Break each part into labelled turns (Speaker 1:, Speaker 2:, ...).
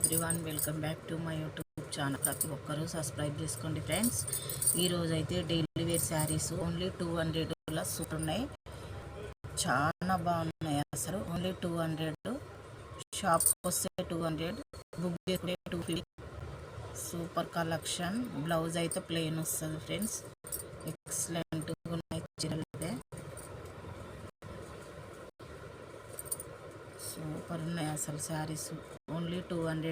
Speaker 1: Everyone welcome back to my YouTube channel. ప్రతి ఒక్కరూ subscribe చేసుకోండి ఫ్రెండ్స్. ఈరోజు అయితే daily wear saris only 200 super ఉన్నాయి, చాలా బాగున్నాయి. అసలు ఓన్లీ 200, షాప్కి వస్తే 200, బుక్ చేస్తే 250. Super collection. బ్లౌజ్ అయితే ప్లెయిన్ వస్తుంది ఫ్రెండ్స్. ఎక్సలెంట్ ఉన్నాయి చీరలైతే, సూపర్ ఉన్నాయి అసలు శారీస్. ఓన్లీ 200.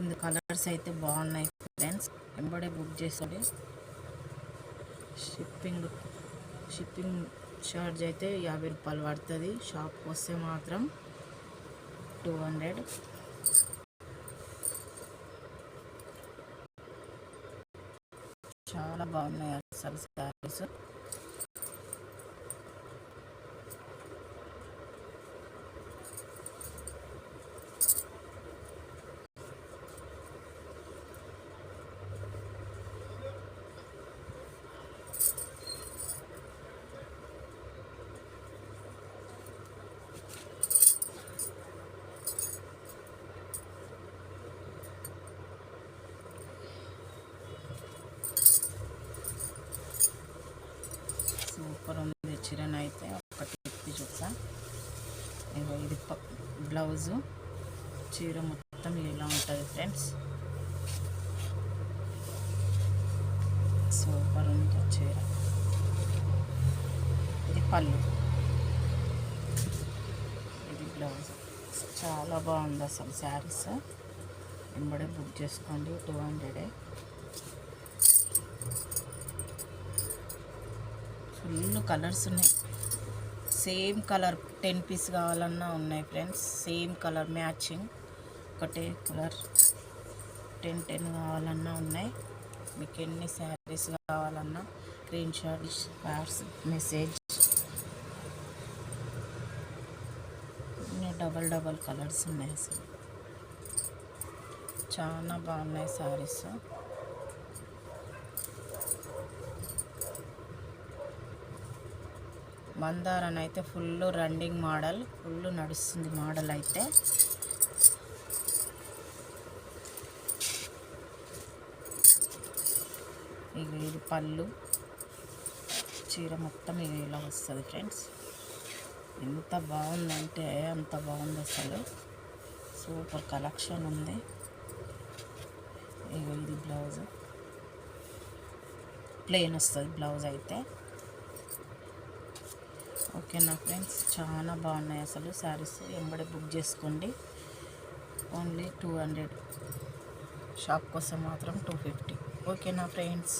Speaker 1: ఇందు కలర్స్ అయితే బాగున్నాయి ఫ్రెండ్స్. వెంబడే బుక్ చేయండి. షిప్పింగ్ ఛార్జ్ అయితే 50 రూపాయలు పడుతుంది. షాప్కి వస్తే మాత్రం 200. చాలా బాగున్నాయి అసలు శారీస్. సూపర్ ఉంది చీరను అయితే ఒకటి ఎత్తి చూసా. ఇది బ్లౌజు. చీర మొత్తం ఇలా ఉంటుంది ఫ్రెండ్స్. సూపర్ ఉంది చీర. ఇది పళ్ళు, ఇది బ్లౌజ్. చాలా బాగుంది అసలు శారీస్. వెంబడే బుక్ చేసుకోండి. 200. ఫుల్ కలర్స్ ఉన్నాయి. సేమ్ కలర్ 10 పీస్ కావాలన్నా ఉన్నాయి ఫ్రెండ్స్. సేమ్ కలర్ మ్యాచింగ్, ఒకటే కలర్ 10 కావాలన్నా ఉన్నాయి. మీకు ఎన్ని శారీస్ కావాలన్నా screen shot, message. Double colours ఉన్నాయి అసలు. చాలా బాగున్నాయి శారీస్. మందారన్ అయితే ఫుల్ రన్నింగ్ మోడల్, ఫుల్ నడుస్తుంది మోడల్ అయితే. ఇది పళ్ళు. చీర మొత్తం ఇలా వస్తుంది ఫ్రెండ్స్. ఎంత బాగుందంటే అంత బాగుంది అసలు. సూపర్ కలెక్షన్ ఉంది. ఇది బ్లౌజ్ ప్లెయిన్ వస్తుంది బ్లౌజ్ అయితే. ఓకేనా ఫ్రెండ్స్, చాలా బాగున్నాయి అసలు శారీస్. వెంబడే బుక్ చేసుకోండి. ఓన్లీ 200, షాప్ కోసం మాత్రం 250. ఓకేనా ఫ్రెండ్స్.